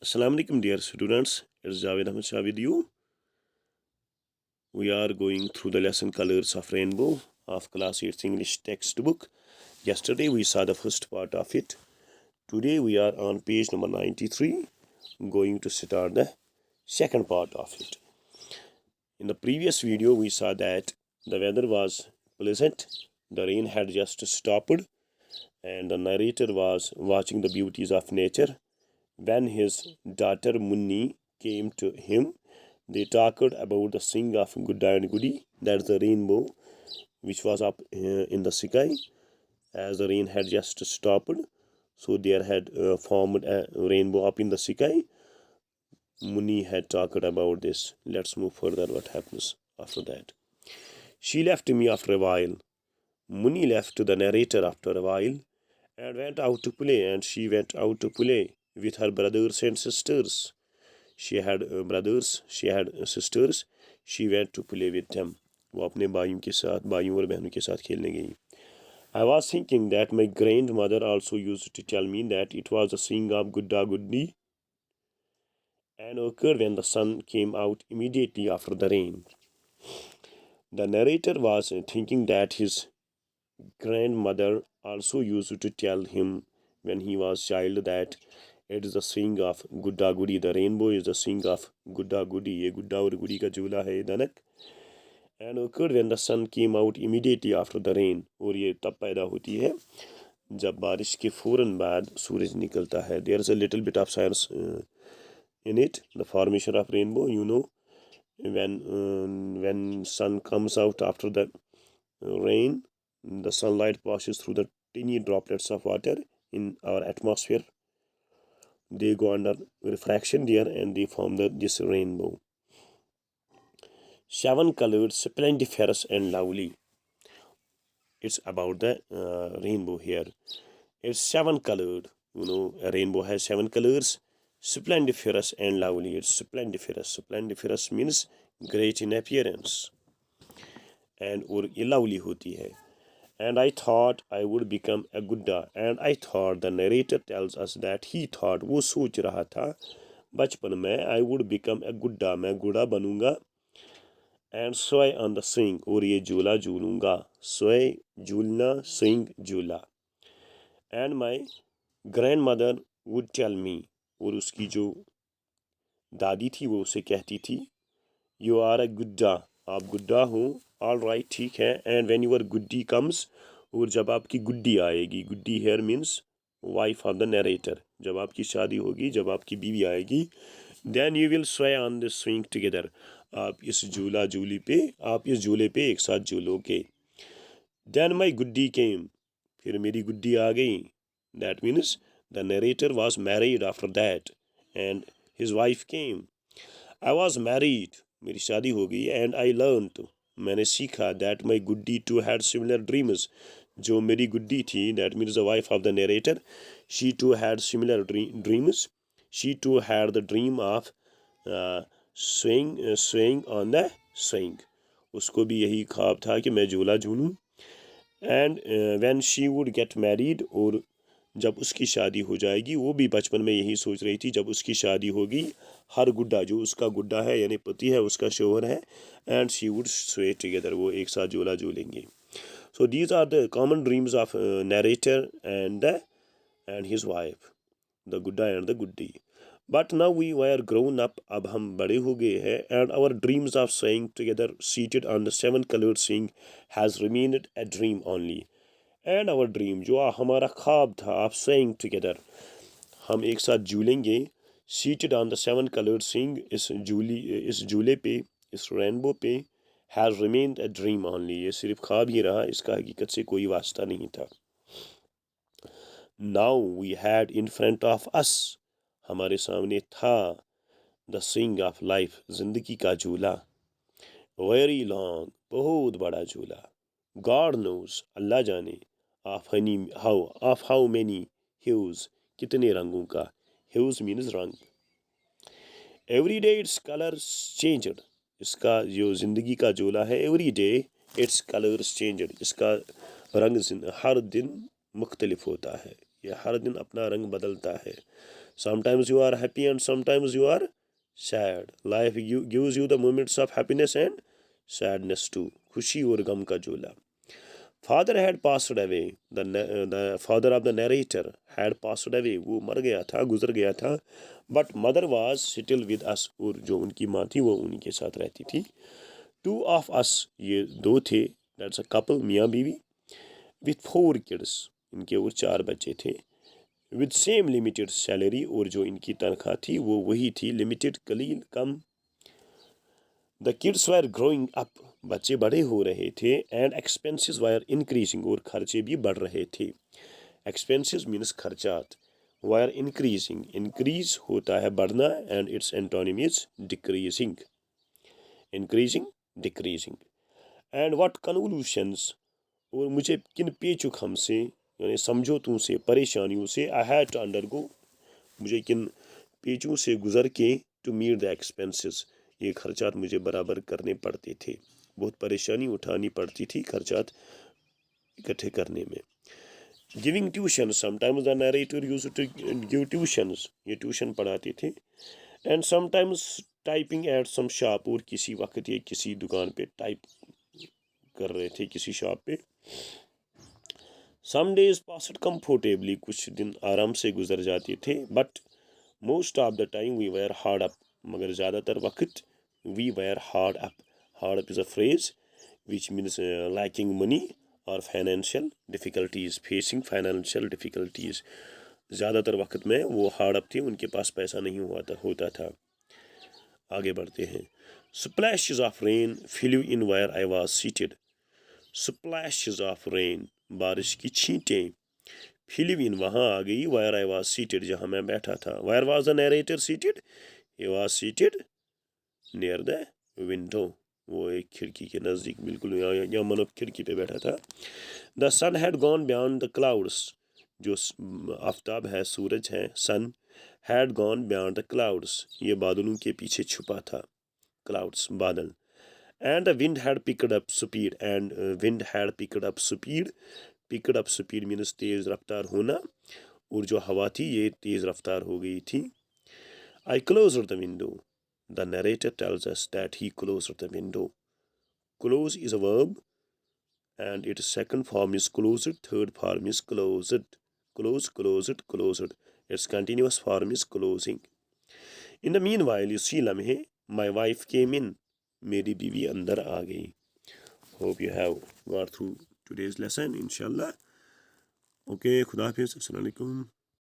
Assalamu alaikum dear students, it's Javaid Ahmad Shah with you. We are going through the lesson Colors of Rainbow of class 8 English textbook. Yesterday we saw the first part of it. Today we are on page number 93, going to start the second part of it. In the previous video we saw that the weather was pleasant, the rain had just stopped, and the narrator was watching the beauties of nature. When his daughter Munni came to him, they talked about the sing of Gudda and Gudi, that's the rainbow which was up in the sky, as the rain had just stopped. So there had formed a rainbow up in the sky. Munni had talked about this. Let's move further. What happens after that? She left me after a while. Munni left the narrator after a while and went out to play, and she went out to play with her brothers and sisters. She had brothers, she had sisters. She went to play with them. वो अपने भाइयों और बहनों के साथ खेलने गई. I was thinking that my grandmother also used to tell me that it was the sing of Gudda Guddi and occurred when the sun came out immediately after the rain. The narrator was thinking that his grandmother also used to tell him when he was child that it is the sing of Gudda Gudi. The rainbow is the sing of Gudda Gudi. ये गुड्डा और गुड़ी का झूला है दनक. And occurred when the sun came out immediately after the rain. और ये तब पैदा होती है जब बारिश के फौरन बाद सूरज निकलता है. There is a little bit of science in it. The formation of rainbow, you know, when sun comes out after the rain, the sunlight passes through the tiny droplets of water in our atmosphere. They go under refraction there and they form this rainbow. 7 colored, splendiferous and lovely. It's about the rainbow here. It's 7 colored. You know, a rainbow has 7 colors. Splendiferous and lovely. It's splendiferous. Splendiferous means great in appearance. And और ये lovely होती है. And I thought I would become a Gudda. And I thought, the narrator tells us that he thought, वो सोच रहा था बचपन में, I would become a Gudda, मैं गुड़ा बनूंगा. And sway on the swing, और ये झूला झूलूंगा. Sway झूलना, swing झूला. And my grandmother would tell me, और उसकी जो दादी थी वो उसे कहती थी, You are a Gudda, आप गुड्डा हो. All right, ठीक है. And when your Guddi comes, और जब आपकी गुड्डी आएगी, गुड्डी here means wife of the narrator, जब आपकी शादी होगी, जब आपकी बीवी आएगी, then you will sway on the swing together, आप इस झूला झूली पे, आप इस झूले पे एक साथ झूलोगे. Then my गुड्डी came, फिर मेरी गुड्डी आ गई. That means the narrator was married after that and his wife came. I was married, मेरी शादी हो गई. And I learned, मैंने सीखा, that my Guddi too had similar dreams. जो मेरी गुड्डी थी, that means the wife of the narrator, she too had similar dreams. She too had the dream of swaying on the swing. उसको भी यही ख्वाब था कि मैं झूला झूलूं. And when she would get married, और जब उसकी शादी हो जाएगी, वो भी बचपन में यही सोच रही थी जब उसकी शादी होगी, हर गुड्डा, जो उसका गुड्डा है यानी पति है, उसका शोहर है, एंड शी वुड स्वे टुगेदर, वो एक साथ झूला झूलेंगे. So these are the common dreams of narrator and his wife, the Gudda and the Guddi. But now we were grown up, अब हम बड़े हो गए हैं, and our dreams of swaying together seated on the 7 colored swing has remained a dream only. And our dream, जो हमारा ख्वाब था, of swaying together, हम एक साथ झूलेंगे, seated on the 7 colored swing, इस झूले पे, इस रेनबो पे, has remained a dream only, ये सिर्फ ख्वाब ही रहा, इसका हकीकत से कोई वास्ता नहीं था. Now we had in front of us, हमारे सामने था, the swing of life, जिंदगी का झूला. Very long, बहुत बड़ा झूला. God knows, अल्लाह जाने, of how many hues, कितने रंगों का. Hues means रंग. Every day its colors changed, इसका जो जिंदगी का झूला है, every day its colors changed, इसका रंग हर दिन मुख्तलिफ होता है, या हर दिन अपना रंग बदलता है. Sometimes you are happy and sometimes you are sad. Life gives you the moments of happiness and sadness too. खुशी और गम का झूला. Father had passed away. The father of the narrator had passed away. वो मर गया था, गुजर गया था. But mother was still with us. और जो उनकी माँ थी वो उनके साथ रहती थी. Two of us, ये दो थे. That's a couple, मियाँ बीवी. With 4 kids. इनके और 4 बच्चे थे. With same limited salary. और जो इनकी तनख्वाह थी वो वही थी, limited, कलील, come. The kids were growing up. बच्चे बड़े हो रहे थे. And expenses were increasing. और खर्चे भी बढ़ रहे थे. Expenses means खर्चात. Were increasing. Increase होता है बढ़ना. And its antonym is decreasing. Increasing, decreasing. And what convolutions. और मुझे किन पेचुखम से यानी समझौतों से, परेशानियों से I had to undergo. मुझे किन पेचों से गुजर के to meet the expenses. ये खर्चात मुझे बराबर करने पड़ते थे. बहुत परेशानी उठानी पड़ती थी खर्चात इकट्ठे करने में. Giving tuition. Sometimes the narrator used to give tuitions. ये ट्यूशन पढ़ाते थे. And sometimes typing at some shop. और किसी वक्त ये किसी दुकान पे टाइप कर रहे थे किसी शॉप पे. Some days passed comfortably. कुछ दिन आराम से गुजर जाते थे. But most of the time we were hard up. मगर ज़्यादातर वक्त we were hard up. Hard up is a phrase which means lacking money or financial difficulties. Facing financial difficulties. ज़्यादातर वक्त में वो hard up थे. उनके पास पैसा नहीं होता था. आगे बढ़ते हैं. Splashes of rain flew in where I was seated. Splashes of rain. बारिश की छींटें. Flew in वहाँ आ गई. Where I was seated. जहाँ मैं बैठा था. Where was the narrator seated? He was seated near the window. वो एक खिड़की के नज़दीक बिल्कुल यहाँ मनो खिड़की पे बैठा था. The sun had gone beyond the clouds. जो आफ्ताब है, सूरज है, sun had gone beyond the clouds. ये बादलों के पीछे छुपा था. Clouds, बादल. And the wind had picked up speed. And wind had picked up speed. Picked up speed means तेज रफ्तार होना. और जो हवा थी ये तेज रफ्तार हो गई थी. I closed the window. The narrator tells us that he closed the window. Close is a verb. And its second form is closed. Third form is closed. Close, closed, closed. Its continuous form is closing. In the meanwhile, इसी लम्हे, my wife came in. मेरी बीवी अंदर आ गई. Hope you have got through today's lesson, inshallah. Okay, खुदा हाफिज़. अस्सलाम वालेकुम.